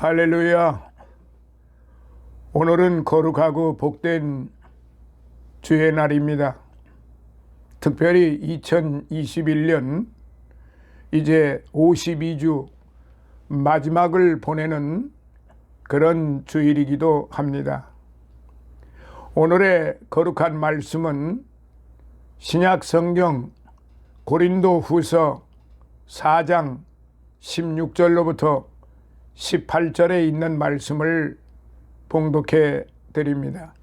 할렐루야. 오늘은 거룩하고 복된 주의 날입니다. 특별히 2021년 이제 52주 마지막을 보내는 그런 주일이기도 합니다. 오늘의 거룩한 말씀은 신약 성경 고린도 후서 4장 16절로부터 18절에 있는 말씀을 봉독해 드립니다.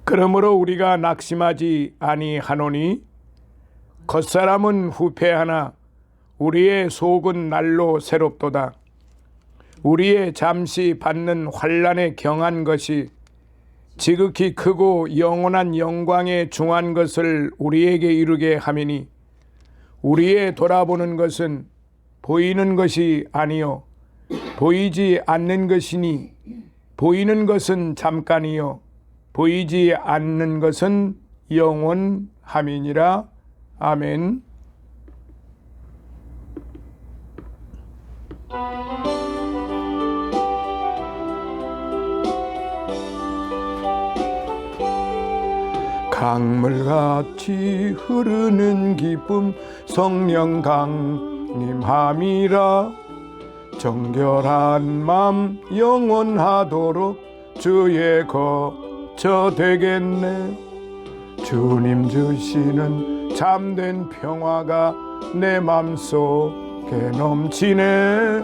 그러므로 우리가 낙심하지 아니하노니 겉사람은 후패하나 우리의 속은 날로 새롭도다. 우리의 잠시 받는 환난에 경한 것이 지극히 크고 영원한 영광에 중한 것을 우리에게 이루게 함이니 우리의 돌아보는 것은 보이는 것이 아니요 보이지 않는 것이니 보이는 것은 잠깐이요 보이지 않는 것은 영원함이니라. 아멘. 강물같이 흐르는 기쁨 성령 강림함이라. 정결한 맘 영원하도록 주의 거처 되겠네. 주님 주시는 참된 평화가 내 맘속에 넘치네.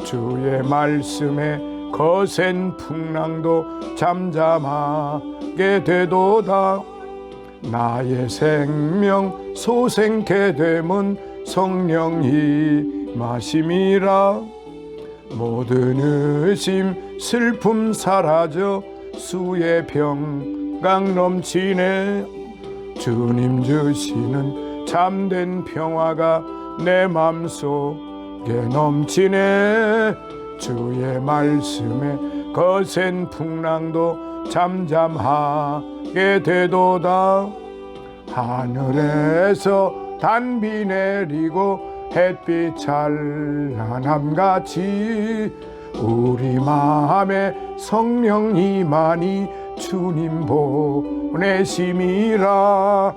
주의 말씀에 거센 풍랑도 잠잠하게 되도다. 나의 생명 소생케 됨은 성령이 마심이라. 모든 의심 슬픔 사라져 수의 평강 넘치네. 주님 주시는 참된 평화가 내 맘속에 넘치네. 주의 말씀에 거센 풍랑도 잠잠하게 되도다. 하늘에서 단비 내리고 햇빛 찬란함같이 우리 마음에 성령이만이 주님 보내심이라.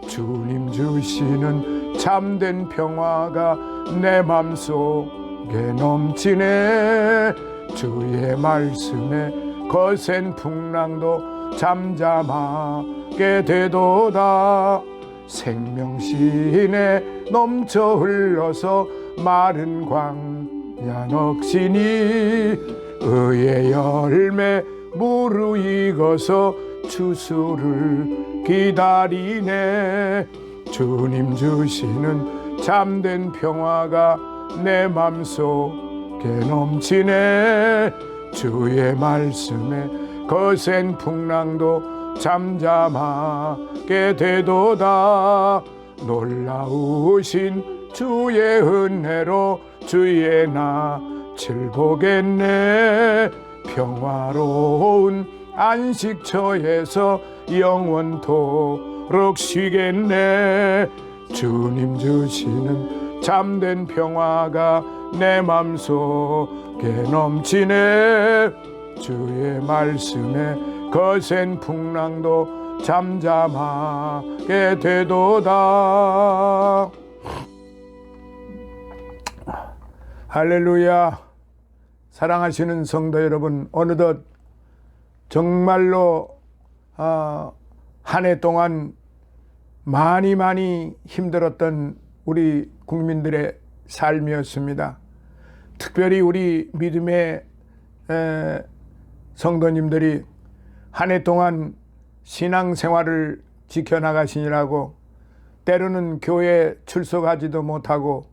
주님 주시는 참된 평화가 내 맘속에 넘치네. 주의 말씀에 거센 풍랑도 잠잠하게 되도다. 생명신에 넘쳐 흘러서 마른 광야 넋이니 의의 열매 무르익어서 추수를 기다리네. 주님 주시는 참된 평화가 내 맘속에 넘치네. 주의 말씀에 거센 풍랑도 잠잠하게 되도다. 놀라우신 주의 은혜로 주의 낯을 보겠네. 평화로운 안식처에서 영원토록 쉬겠네. 주님 주시는 참된 평화가 내 맘속에 넘치네. 주의 말씀에 거센 풍랑도 잠잠하게 되도다. 할렐루야. 사랑하시는 성도 여러분, 어느덧 정말로 한 해 동안 많이 힘들었던 우리 국민들의 삶이었습니다. 특별히 우리 믿음의 성도님들이 한 해 동안 신앙생활을 지켜나가시느라고 때로는 교회 출석하지도 못하고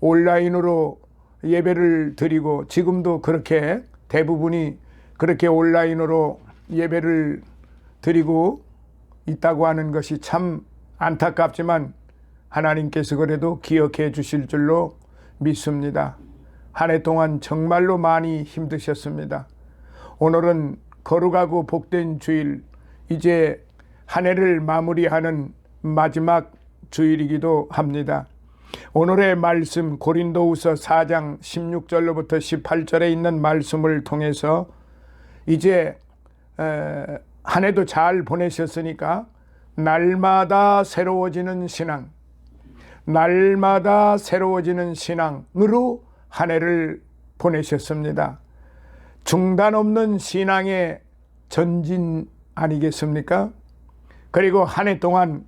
온라인으로 예배를 드리고, 지금도 그렇게 대부분이 그렇게 온라인으로 예배를 드리고 있다고 하는 것이 참 안타깝지만 하나님께서 그래도 기억해 주실 줄로 믿습니다. 한 해 동안 정말로 많이 힘드셨습니다. 오늘은 거룩하고 복된 주일, 이제 한 해를 마무리하는 마지막 주일이기도 합니다. 오늘의 말씀 고린도후서 4장 16절로부터 18절에 있는 말씀을 통해서 이제 한 해도 잘 보내셨으니까 날마다 새로워지는 신앙, 날마다 새로워지는 신앙으로 한 해를 보내셨습니다. 중단 없는 신앙의 전진 아니겠습니까? 그리고 한 해 동안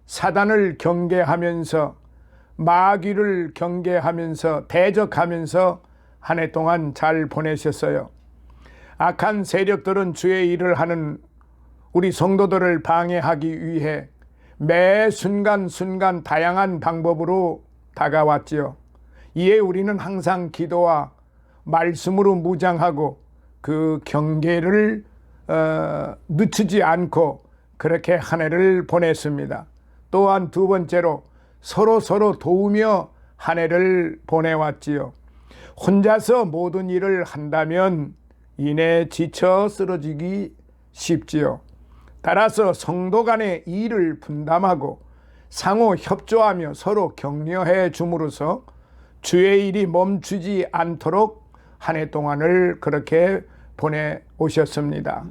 사단을 경계하면서 마귀를 경계하면서 대적하면서 한 해 동안 잘 보내셨어요. 악한 세력들은 주의 일을 하는 우리 성도들을 방해하기 위해 매 순간순간 다양한 방법으로 다가왔지요. 이에 우리는 항상 기도와 말씀으로 무장하고 그 경계를 늦추지 않고 그렇게 한 해를 보냈습니다. 또한 두 번째로 서로 도우며 한 해를 보내왔지요. 혼자서 모든 일을 한다면 이내 지쳐 쓰러지기 쉽지요. 따라서 성도 간의 일을 분담하고 상호 협조하며 서로 격려해 줌으로써 주의 일이 멈추지 않도록 한 해 동안을 그렇게 보내오셨습니다.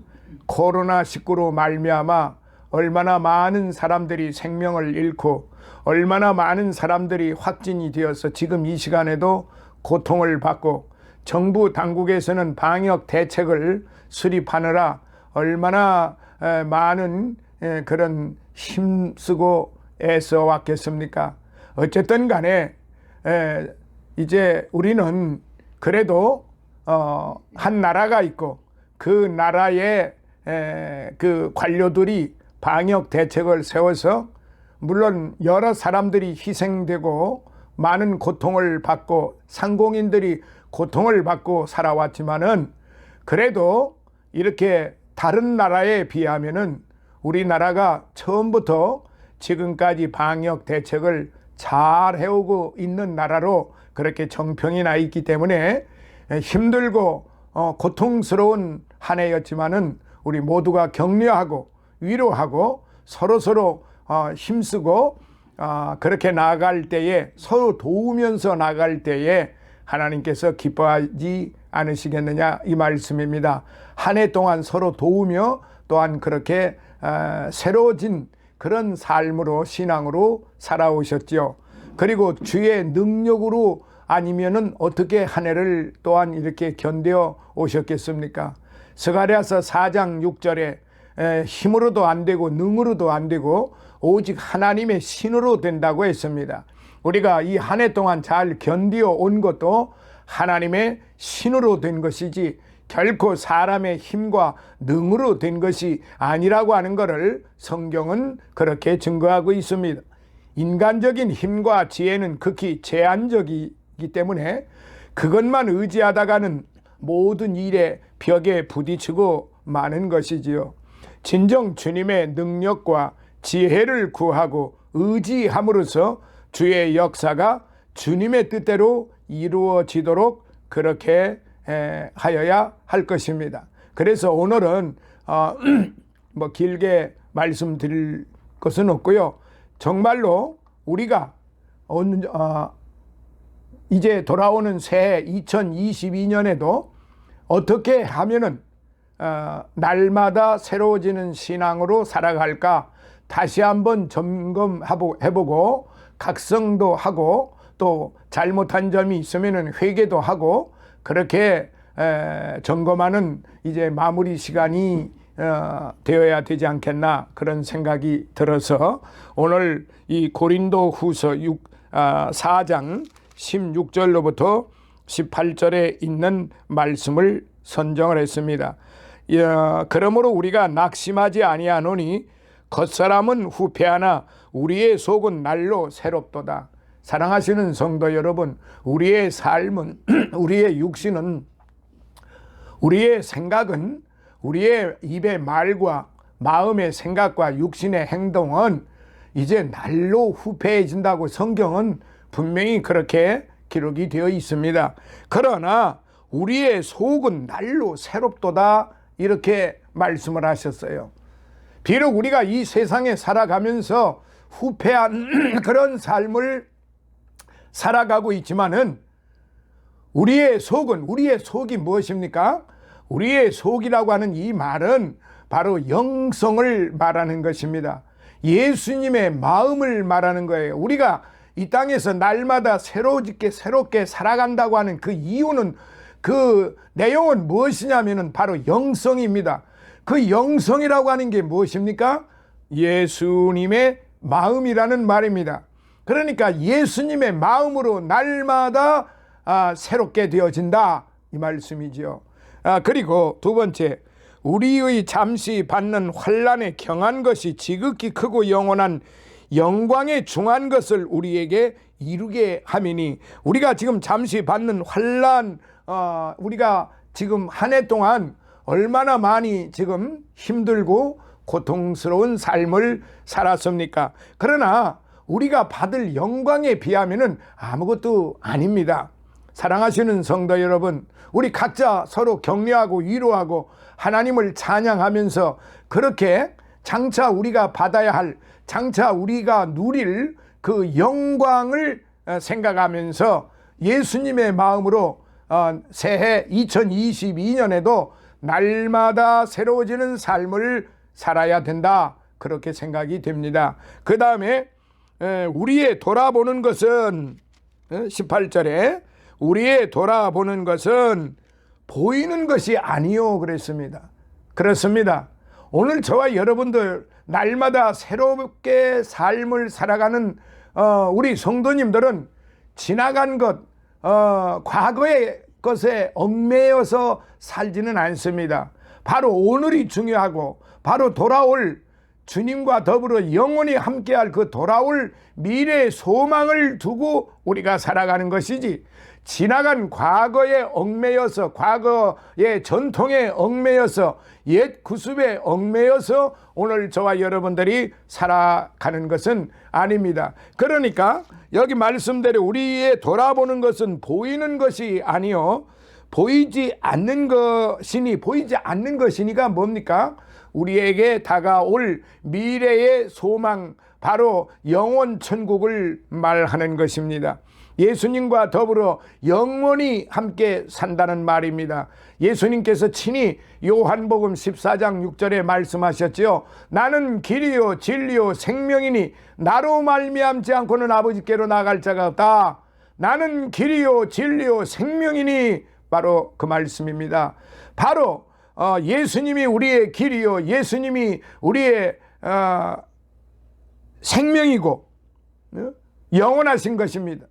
코로나19로 말미암아 얼마나 많은 사람들이 생명을 잃고 얼마나 많은 사람들이 확진이 되어서 지금 이 시간에도 고통을 받고 정부 당국에서는 방역 대책을 수립하느라 얼마나 많은 그런 힘쓰고 애써 왔겠습니까? 어쨌든 간에 이제 우리는 그래도 한 나라가 있고 그 나라의 그 관료들이 방역 대책을 세워서 물론 여러 사람들이 희생되고 많은 고통을 받고 상공인들이 고통을 받고 살아왔지만은 그래도 이렇게 다른 나라에 비하면은 우리나라가 처음부터 지금까지 방역 대책을 잘 해오고 있는 나라로 그렇게 정평이 나 있기 때문에 힘들고 고통스러운 한 해였지만은 우리 모두가 격려하고 위로하고 서로 힘쓰고 그렇게 나아갈 때에 서로 도우면서 나아갈 때에 하나님께서 기뻐하지 않으시겠느냐 이 말씀입니다. 한 해 동안 서로 도우며 또한 그렇게 새로워진 그런 삶으로 신앙으로 살아오셨지요. 그리고 주의 능력으로 아니면은 어떻게 한 해를 또한 이렇게 견뎌 오셨겠습니까? 스가랴서 4장 6절에 힘으로도 안 되고 능으로도 안 되고 오직 하나님의 신으로 된다고 했습니다. 우리가 이 한 해 동안 잘 견디어 온 것도 하나님의 신으로 된 것이지 결코 사람의 힘과 능으로 된 것이 아니라고 하는 것을 성경은 그렇게 증거하고 있습니다. 인간적인 힘과 지혜는 극히 제한적이기 때문에 그것만 의지하다가는 모든 일에 벽에 부딪히고 마는 것이지요. 진정 주님의 능력과 지혜를 구하고 의지함으로써 주의 역사가 주님의 뜻대로 이루어지도록 그렇게 하여야 할 것입니다. 그래서 오늘은 뭐 길게 말씀드릴 것은 없고요. 정말로 우리가 이제 돌아오는 새해 2022년에도 어떻게 하면은 날마다 새로워지는 신앙으로 살아갈까 다시 한번 점검해보고 각성도 하고 또 잘못한 점이 있으면 회개도 하고 그렇게 점검하는 이제 마무리 시간이 되어야 되지 않겠나 그런 생각이 들어서 오늘 이 고린도후서 4장 16절로부터 18절에 있는 말씀을 선정을 했습니다. 그러므로 우리가 낙심하지 아니하노니 겉사람은 후패하나 우리의 속은 날로 새롭도다. 사랑하시는 성도 여러분, 우리의 삶은 우리의 육신은 우리의 생각은 우리의 입의 말과 마음의 생각과 육신의 행동은 이제 날로 후패해진다고 성경은 분명히 그렇게 기록이 되어 있습니다. 그러나 우리의 속은 날로 새롭도다 이렇게 말씀을 하셨어요. 비록 우리가 이 세상에 살아가면서 후패한 그런 삶을 살아가고 있지만은 우리의 속이 무엇입니까? 우리의 속이라고 하는 이 말은 바로 영성을 말하는 것입니다. 예수님의 마음을 말하는 거예요. 우리가 이 땅에서 날마다 새롭게 살아간다고 하는 그 이유는, 그 내용은 무엇이냐면은 바로 영성입니다. 그 영성이라고 하는 게 무엇입니까? 예수님의 마음이라는 말입니다. 그러니까 예수님의 마음으로 날마다 새롭게 되어진다, 이 말씀이죠. 그리고 두 번째, 우리의 잠시 받는 환난에 경한 것이 지극히 크고 영원한 영광에 중한 것을 우리에게 이루게 함이니, 우리가 지금 잠시 받는 환난, 우리가 지금 한 해 동안 얼마나 많이 지금 힘들고 고통스러운 삶을 살았습니까? 그러나 우리가 받을 영광에 비하면은 아무것도 아닙니다. 사랑하시는 성도 여러분, 우리 각자 서로 격려하고 위로하고 하나님을 찬양하면서 그렇게 장차 우리가 받아야 할, 장차 우리가 누릴 그 영광을 생각하면서 예수님의 마음으로 새해 2022년에도 날마다 새로워지는 삶을 살아야 된다, 그렇게 생각이 됩니다. 그 다음에 우리의 돌아보는 것은 18절에 우리의 돌아보는 것은 보이는 것이 아니요 그랬습니다. 그렇습니다. 오늘 저와 여러분들 날마다 새롭게 삶을 살아가는 우리 성도님들은 지나간 것, 과거의 것에 얽매여서 살지는 않습니다. 바로 오늘이 중요하고 바로 돌아올 주님과 더불어 영원히 함께할 그 돌아올 미래의 소망을 두고 우리가 살아가는 것이지, 지나간 과거에 얽매여서, 과거의 전통에 얽매여서, 옛 구습에 얽매여서 오늘 저와 여러분들이 살아가는 것은 아닙니다. 그러니까 여기 말씀대로 우리의 돌아보는 것은 보이는 것이 아니요 보이지 않는 것이니, 보이지 않는 것이니가 뭡니까? 우리에게 다가올 미래의 소망, 바로 영원 천국을 말하는 것입니다. 예수님과 더불어 영원히 함께 산다는 말입니다. 예수님께서 친히 요한복음 14장 6절에 말씀하셨죠. 나는 길이요 진리요 생명이니 나로 말미암지 않고는 아버지께로 나갈 자가 없다. 나는 길이요 진리요 생명이니, 바로 그 말씀입니다. 바로 예수님이 우리의 길이요, 예수님이 우리의 생명이고 영원하신 것입니다.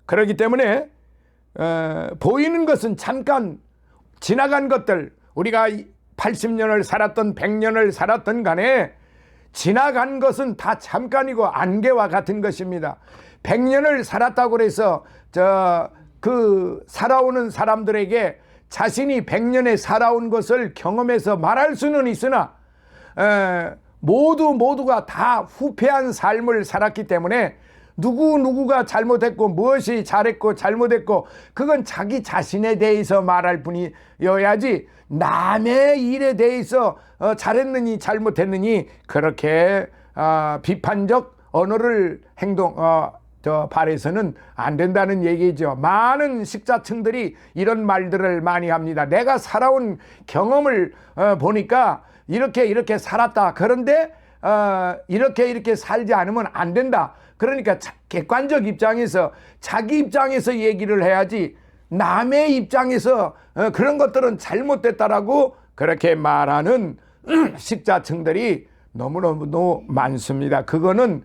그렇기 때문에 보이는 것은 잠깐 지나간 것들, 우리가 80년을 살았던 100년을 살았던 간에 지나간 것은 다 잠깐이고 안개와 같은 것입니다. 100년을 살았다고 해서 살아오는 사람들에게 자신이 100년에 살아온 것을 경험해서 말할 수는 있으나 모두가 다 후패한 삶을 살았기 때문에 누구가 잘못했고 무엇이 잘했고 잘못했고 그건 자기 자신에 대해서 말할 뿐이어야지, 남의 일에 대해서 잘했느니 잘못했느니 그렇게 비판적 언어를 발해서는 안 된다는 얘기죠. 많은 식자층들이 이런 말들을 많이 합니다. 내가 살아온 경험을 보니까 이렇게 살았다. 그런데 이렇게 살지 않으면 안 된다. 그러니까 객관적 입장에서, 자기 입장에서 얘기를 해야지, 남의 입장에서 그런 것들은 잘못됐다라고 그렇게 말하는 식자층들이 너무너무 많습니다. 그거는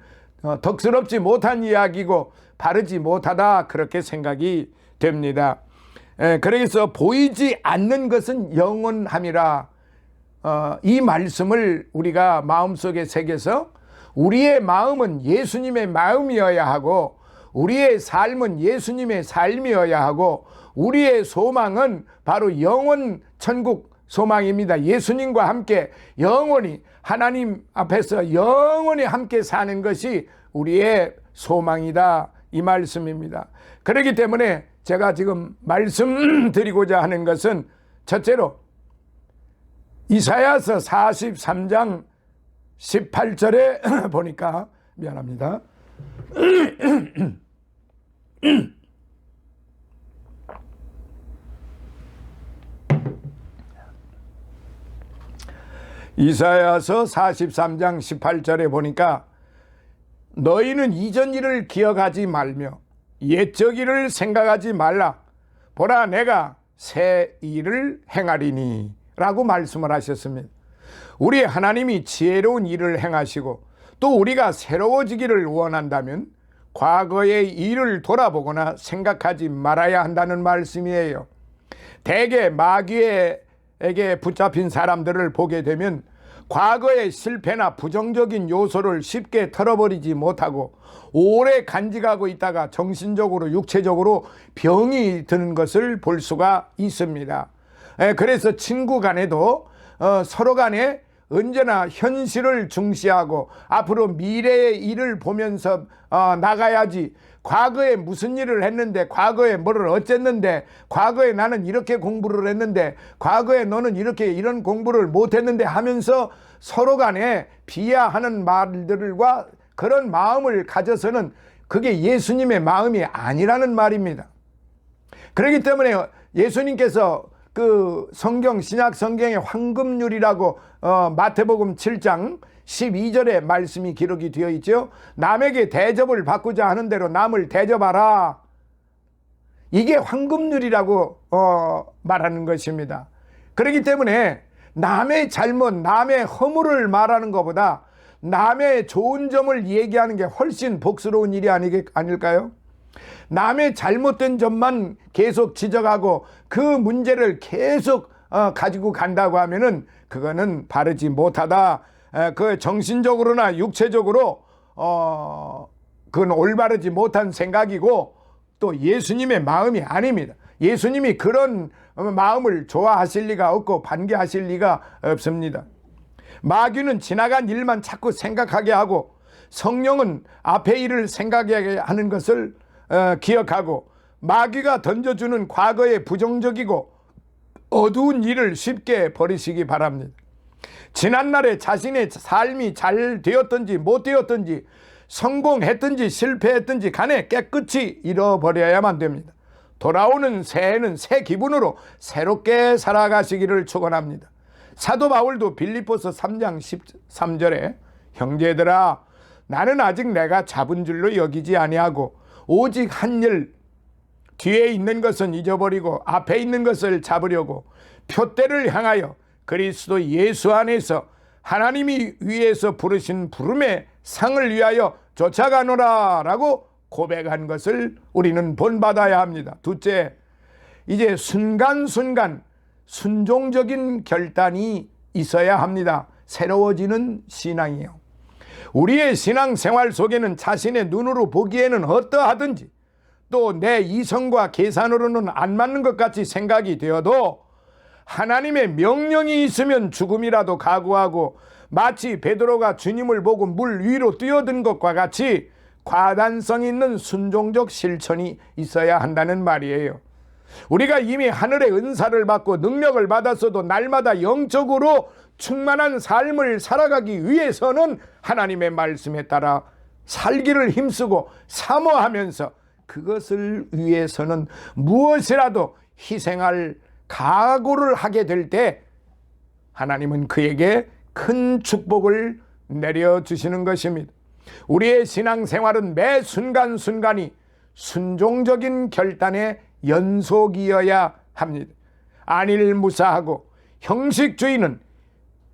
덕스럽지 못한 이야기고 바르지 못하다, 그렇게 생각이 됩니다. 그래서 보이지 않는 것은 영원함이라, 이 말씀을 우리가 마음속에 새겨서 우리의 마음은 예수님의 마음이어야 하고, 우리의 삶은 예수님의 삶이어야 하고, 우리의 소망은 바로 영원 천국 소망입니다. 예수님과 함께 영원히 하나님 앞에서 영원히 함께 사는 것이 우리의 소망이다, 이 말씀입니다. 그렇기 때문에 제가 지금 말씀드리고자 하는 것은, 첫째로 이사야서 43장 18절에 보니까, 미안합니다. 이사야서 43장 18절에 보니까 너희는 이전 일을 기억하지 말며 옛적 일을 생각하지 말라. 보라 내가 새 일을 행하리니 라고 말씀을 하셨습니다. 우리 하나님이 지혜로운 일을 행하시고 또 우리가 새로워지기를 원한다면 과거의 일을 돌아보거나 생각하지 말아야 한다는 말씀이에요. 대개 마귀에게 붙잡힌 사람들을 보게 되면 과거의 실패나 부정적인 요소를 쉽게 털어버리지 못하고 오래 간직하고 있다가 정신적으로 육체적으로 병이 드는 것을 볼 수가 있습니다. 그래서 친구 간에도 서로 간에 언제나 현실을 중시하고 앞으로 미래의 일을 보면서 나가야지, 과거에 무슨 일을 했는데, 과거에 뭐를 어쨌는데, 과거에 나는 이렇게 공부를 했는데, 과거에 너는 이런 공부를 못했는데 하면서 서로 간에 비하하는 말들과 그런 마음을 가져서는 그게 예수님의 마음이 아니라는 말입니다. 그렇기 때문에 예수님께서 그 신약 성경의 황금률이라고 마태복음 7장 12절에 말씀이 기록이 되어 있죠. 남에게 대접을 받고자 하는 대로 남을 대접하라. 이게 황금률이라고 말하는 것입니다. 그렇기 때문에 남의 잘못, 남의 허물을 말하는 것보다 남의 좋은 점을 얘기하는 게 훨씬 복스러운 일이 아닐까요? 남의 잘못된 점만 계속 지적하고 그 문제를 계속 가지고 간다고 하면은 그거는 바르지 못하다. 그 정신적으로나 육체적으로 그건 올바르지 못한 생각이고 또 예수님의 마음이 아닙니다. 예수님이 그런 마음을 좋아하실 리가 없고 반겨하실 리가 없습니다. 마귀는 지나간 일만 자꾸 생각하게 하고 성령은 앞의 일을 생각하게 하는 것을 기억하고 마귀가 던져주는 과거의 부정적이고 어두운 일을 쉽게 버리시기 바랍니다. 지난날에 자신의 삶이 잘 되었든지 못 되었든지 성공했든지 실패했든지 간에 깨끗이 잃어버려야만 됩니다. 돌아오는 새해는 새 기분으로 새롭게 살아가시기를 축원합니다. 사도 바울도 빌립보서 3장 13절에 형제들아 나는 아직 내가 잡은 줄로 여기지 아니하고 오직 한 일 뒤에 있는 것은 잊어버리고 앞에 있는 것을 잡으려고 표대를 향하여 그리스도 예수 안에서 하나님이 위에서 부르신 부름의 상을 위하여 쫓아가노라 라고 고백한 것을 우리는 본받아야 합니다. 둘째, 이제 순간순간 순종적인 결단이 있어야 합니다. 새로워지는 신앙이에요. 우리의 신앙생활 속에는 자신의 눈으로 보기에는 어떠하든지 또 내 이성과 계산으로는 안 맞는 것 같이 생각이 되어도 하나님의 명령이 있으면 죽음이라도 각오하고 마치 베드로가 주님을 보고 물 위로 뛰어든 것과 같이 과단성 있는 순종적 실천이 있어야 한다는 말이에요. 우리가 이미 하늘의 은사를 받고 능력을 받았어도 날마다 영적으로 충만한 삶을 살아가기 위해서는 하나님의 말씀에 따라 살기를 힘쓰고 사모하면서 그것을 위해서는 무엇이라도 희생할 각오를 하게 될 때 하나님은 그에게 큰 축복을 내려주시는 것입니다. 우리의 신앙생활은 매 순간순간이 순종적인 결단의 연속이어야 합니다. 안일무사하고 형식주의는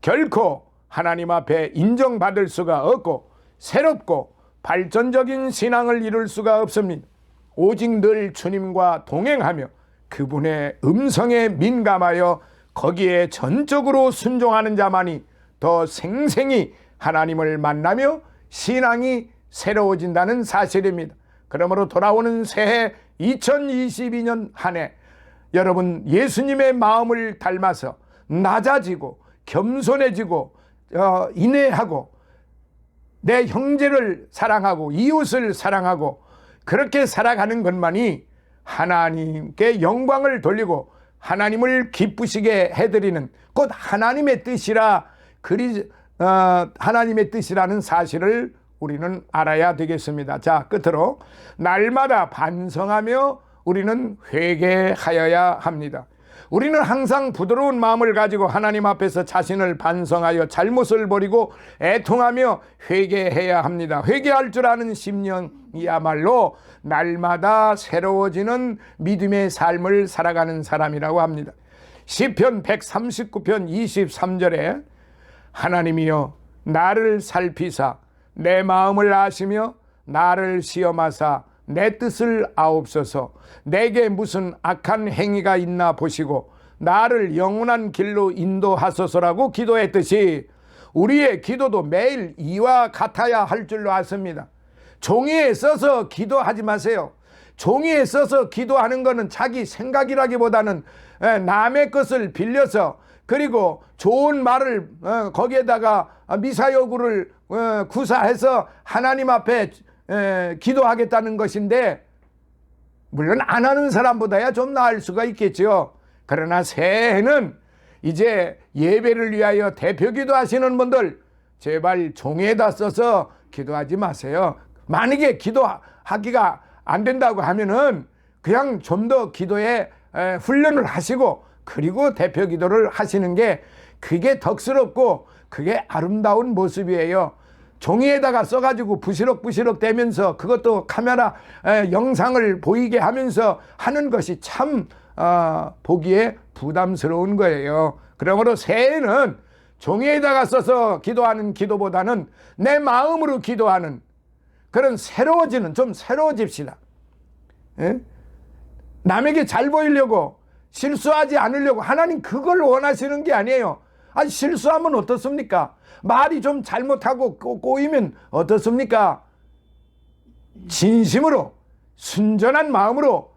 결코 하나님 앞에 인정받을 수가 없고 새롭고 발전적인 신앙을 이룰 수가 없습니다. 오직 늘 주님과 동행하며 그분의 음성에 민감하여 거기에 전적으로 순종하는 자만이 더 생생히 하나님을 만나며 신앙이 새로워진다는 사실입니다. 그러므로 돌아오는 새해 2022년 한 해 여러분 예수님의 마음을 닮아서 낮아지고 겸손해지고 인내하고 내 형제를 사랑하고 이웃을 사랑하고 그렇게 살아가는 것만이 하나님께 영광을 돌리고 하나님을 기쁘시게 해드리는 곧 하나님의 뜻이라는 사실을 우리는 알아야 되겠습니다. 자, 끝으로 날마다 반성하며 우리는 회개하여야 합니다. 우리는 항상 부드러운 마음을 가지고 하나님 앞에서 자신을 반성하여 잘못을 버리고 애통하며 회개해야 합니다. 회개할 줄 아는 심령이야말로 날마다 새로워지는 믿음의 삶을 살아가는 사람이라고 합니다. 시편 139편 23절에 하나님이여 나를 살피사 내 마음을 아시며 나를 시험하사 내 뜻을 아옵소서. 내게 무슨 악한 행위가 있나 보시고 나를 영원한 길로 인도하소서라고 기도했듯이 우리의 기도도 매일 이와 같아야 할 줄로 아십니다. 종이에 써서 기도하지 마세요. 종이에 써서 기도하는 것은 자기 생각이라기보다는 남의 것을 빌려서 그리고 좋은 말을 거기에다가 미사여구를 구사해서 하나님 앞에 기도하겠다는 것인데, 물론 안 하는 사람보다야 좀 나을 수가 있겠죠. 그러나 새해에는 이제 예배를 위하여 대표 기도하시는 분들 제발 종이에다 써서 기도하지 마세요. 만약에 기도하기가 안 된다고 하면은 그냥 좀 더 기도에 훈련을 하시고 그리고 대표 기도를 하시는 게 그게 덕스럽고 그게 아름다운 모습이에요. 종이에다가 써가지고 부시럭부시럭 대면서 그것도 카메라 영상을 보이게 하면서 하는 것이 참 보기에 부담스러운 거예요. 그러므로 새해에는 종이에다가 써서 기도하는 기도보다는 내 마음으로 기도하는 그런 좀 새로워집시다. 예? 남에게 잘 보이려고 실수하지 않으려고 하나님 그걸 원하시는 게 아니에요. 아니 실수하면 어떻습니까? 말이 좀 잘못하고 꼬이면 어떻습니까? 진심으로 순전한 마음으로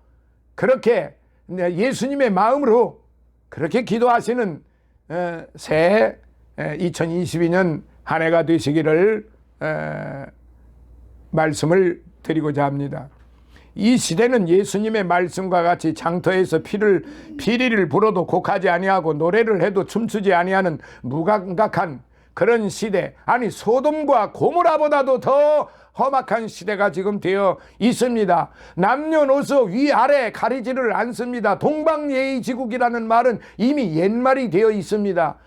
그렇게 예수님의 마음으로 그렇게 기도하시는 새해 2022년 한 해가 되시기를 말씀을 드리고자 합니다. 이 시대는 예수님의 말씀과 같이 장터에서 피리를 불어도 곡하지 아니하고 노래를 해도 춤추지 아니하는 무감각한 그런 시대, 아니 소돔과 고모라보다도 더 험악한 시대가 지금 되어 있습니다. 남녀노소 위아래 가리지를 않습니다. 동방예의지국이라는 말은 이미 옛말이 되어 있습니다.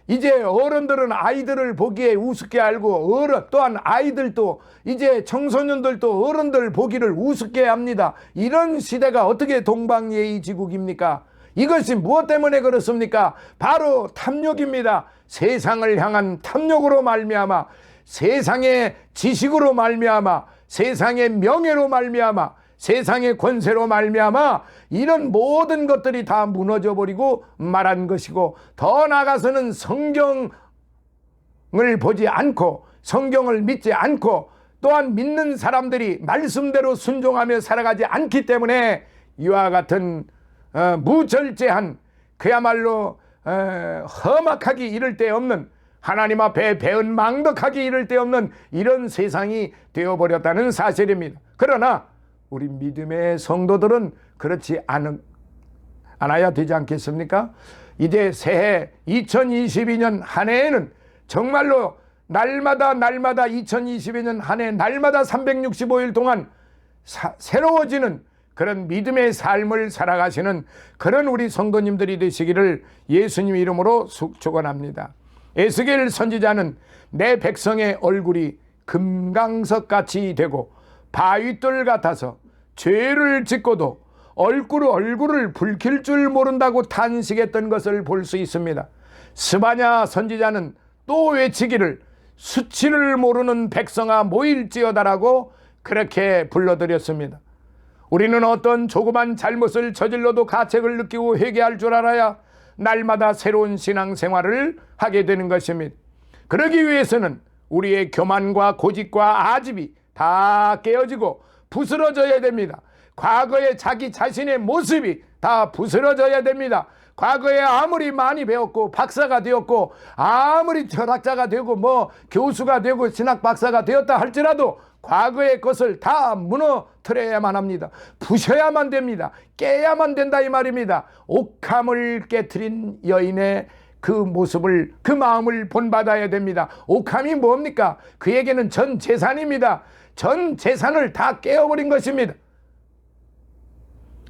이제 어른들은 아이들을 보기에 우습게 알고 또한 아이들도 이제 청소년들도 어른들 보기를 우습게 합니다. 이런 시대가 어떻게 동방예의지국입니까? 이것이 무엇 때문에 그렇습니까? 바로 탐욕입니다. 세상을 향한 탐욕으로 말미암아, 세상의 지식으로 말미암아, 세상의 명예로 말미암아, 세상의 권세로 말미암아 이런 모든 것들이 다 무너져 버리고 말한 것이고, 더 나아가서는 성경을 보지 않고 성경을 믿지 않고 또한 믿는 사람들이 말씀대로 순종하며 살아가지 않기 때문에 이와 같은 무절제한 그야말로 험악하기 이를 데 없는, 하나님 앞에 배은망덕하기 이를 데 없는 이런 세상이 되어버렸다는 사실입니다. 그러나 우리 믿음의 성도들은 그렇지 않아야 되지 않겠습니까? 이제 새해 2022년 한 해에는 정말로 날마다 2022년 한 해 날마다 365일 동안 새로워지는 그런 믿음의 삶을 살아가시는 그런 우리 성도님들이 되시기를 예수님 이름으로 축원합니다. 에스겔 선지자는 내 백성의 얼굴이 금강석같이 되고 바위돌 같아서 죄를 짓고도 얼굴을 붉힐 줄 모른다고 탄식했던 것을 볼 수 있습니다. 스바냐 선지자는 또 외치기를 수치를 모르는 백성아 모일지어다라고 그렇게 불러드렸습니다. 우리는 어떤 조그만 잘못을 저질러도 가책을 느끼고 회개할 줄 알아야 날마다 새로운 신앙생활을 하게 되는 것입니다. 그러기 위해서는 우리의 교만과 고집과 아집이 다 깨어지고 부스러져야 됩니다. 과거의 자기 자신의 모습이 다 부스러져야 됩니다. 과거에 아무리 많이 배웠고 박사가 되었고 아무리 철학자가 되고 교수가 되고 신학 박사가 되었다 할지라도 과거의 것을 다 무너뜨려야만 합니다. 부셔야만 됩니다. 깨야만 된다 이 말입니다. 옥함을 깨트린 여인의 그 모습을, 그 마음을 본받아야 됩니다. 옥함이 뭡니까? 그에게는 전 재산입니다. 전 재산을 다 깨어버린 것입니다.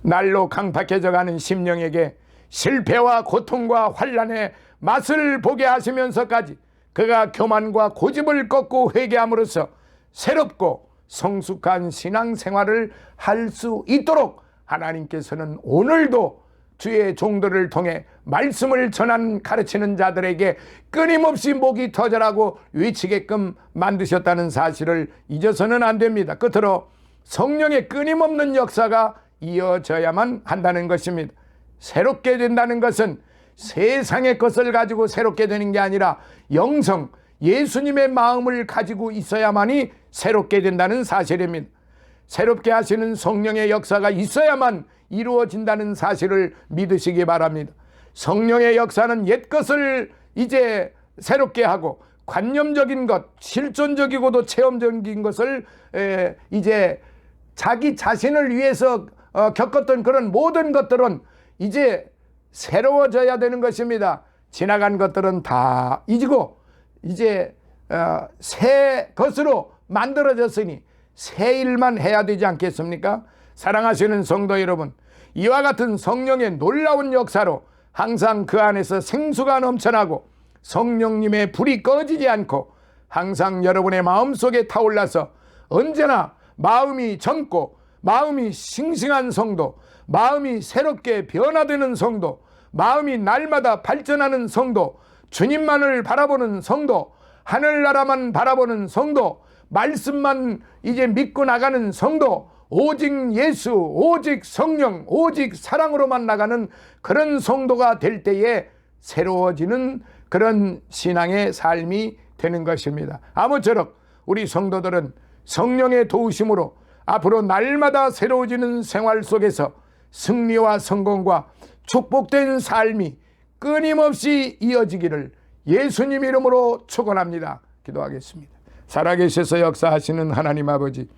날로 강팍해져가는 심령에게 실패와 고통과 환난의 맛을 보게 하시면서까지 그가 교만과 고집을 꺾고 회개함으로써 새롭고 성숙한 신앙생활을 할 수 있도록 하나님께서는 오늘도 주의 종들을 통해 말씀을 가르치는 자들에게 끊임없이 목이 터져라고 외치게끔 만드셨다는 사실을 잊어서는 안 됩니다. 끝으로 성령의 끊임없는 역사가 이어져야만 한다는 것입니다. 새롭게 된다는 것은 세상의 것을 가지고 새롭게 되는 게 아니라 영성, 예수님의 마음을 가지고 있어야만이 새롭게 된다는 사실입니다. 새롭게 하시는 성령의 역사가 있어야만 이루어진다는 사실을 믿으시기 바랍니다. 성령의 역사는 옛 것을 이제 새롭게 하고 관념적인 것, 실존적이고도 체험적인 것을 이제 자기 자신을 위해서 겪었던 그런 모든 것들은 이제 새로워져야 되는 것입니다. 지나간 것들은 다 잊고 이제 새 것으로 만들어졌으니 새 일만 해야 되지 않겠습니까? 사랑하시는 성도 여러분, 이와 같은 성령의 놀라운 역사로 항상 그 안에서 생수가 넘쳐나고 성령님의 불이 꺼지지 않고 항상 여러분의 마음속에 타올라서 언제나 마음이 젊고 마음이 싱싱한 성도, 마음이 새롭게 변화되는 성도, 마음이 날마다 발전하는 성도, 주님만을 바라보는 성도, 하늘나라만 바라보는 성도, 말씀만 이제 믿고 나가는 성도, 오직 예수, 오직 성령, 오직 사랑으로만 나가는 그런 성도가 될 때에 새로워지는 그런 신앙의 삶이 되는 것입니다. 아무쪼록 우리 성도들은 성령의 도우심으로 앞으로 날마다 새로워지는 생활 속에서 승리와 성공과 축복된 삶이 끊임없이 이어지기를 예수님 이름으로 축원합니다. 기도하겠습니다. 살아계셔서 역사하시는 하나님 아버지,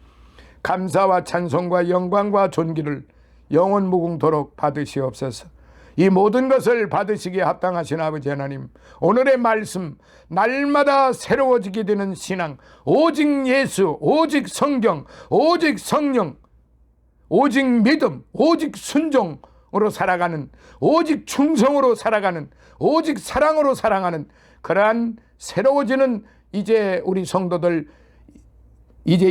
감사와 찬송과 영광과 존귀를 영원 무궁토록 받으시옵소서. 이 모든 것을 받으시기에 합당하신 아버지 하나님, 오늘의 말씀 날마다 새로워지게 되는 신앙, 오직 예수, 오직 성경, 오직 성령, 오직 믿음, 오직 순종으로 살아가는, 오직 충성으로 살아가는, 오직 사랑으로 살아가는 그러한 새로워지는 이제 우리 성도들, 이제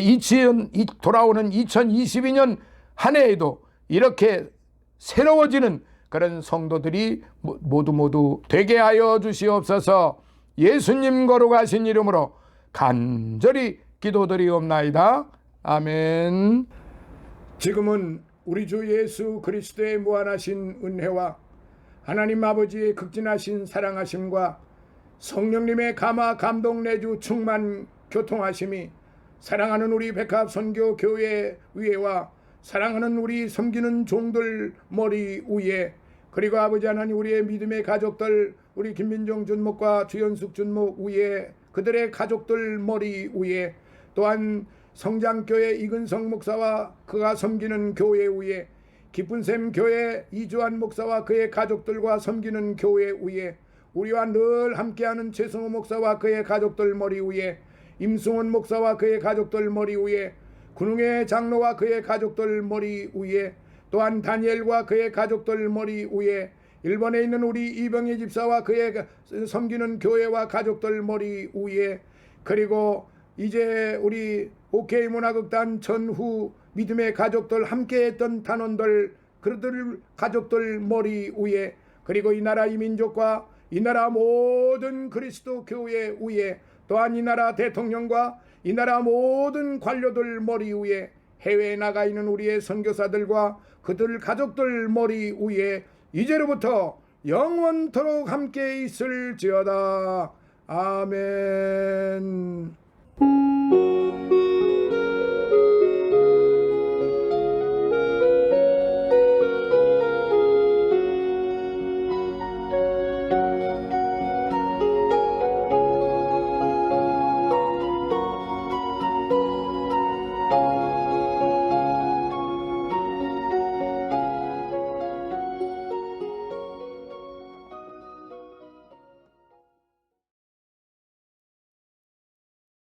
돌아오는 2022년 한 해에도 이렇게 새로워지는 그런 성도들이 모두 되게 하여 주시옵소서. 예수님 거룩하신 이름으로 간절히 기도드리옵나이다. 아멘. 지금은 우리 주 예수 그리스도의 무한하신 은혜와 하나님 아버지의 극진하신 사랑하심과 성령님의 감화 감동 내주 충만 교통하심이 사랑하는 우리 백합 선교 교회 위에와 사랑하는 우리 섬기는 종들 머리 위에, 그리고 아버지 하나님 우리의 믿음의 가족들, 우리 김민정 준목과 주연숙 준목 위에, 그들의 가족들 머리 위에, 또한 성장교회 이근성 목사와 그가 섬기는 교회 위에, 기쁜샘 교회 이주환 목사와 그의 가족들과 섬기는 교회 위에, 우리와 늘 함께하는 최성호 목사와 그의 가족들 머리 위에, 임승원 목사와 그의 가족들 머리 위에, 군웅의 장로와 그의 가족들 머리 위에, 또한 다니엘과 그의 가족들 머리 위에, 일본에 있는 우리 이병희 집사와 그의 섬기는 교회와 가족들 머리 위에, 그리고 이제 우리 OK 문화극단 전후 믿음의 가족들 함께했던 단원들, 그들 가족들 머리 위에, 그리고 이 나라 이 민족과 이 나라 모든 그리스도 교회 위에, 또한 이 나라 대통령과 이 나라 모든 관료들 머리 위에, 해외에 나가 있는 우리의 선교사들과 그들 가족들 머리 위에 이제로부터 영원토록 함께 있을지어다. 아멘.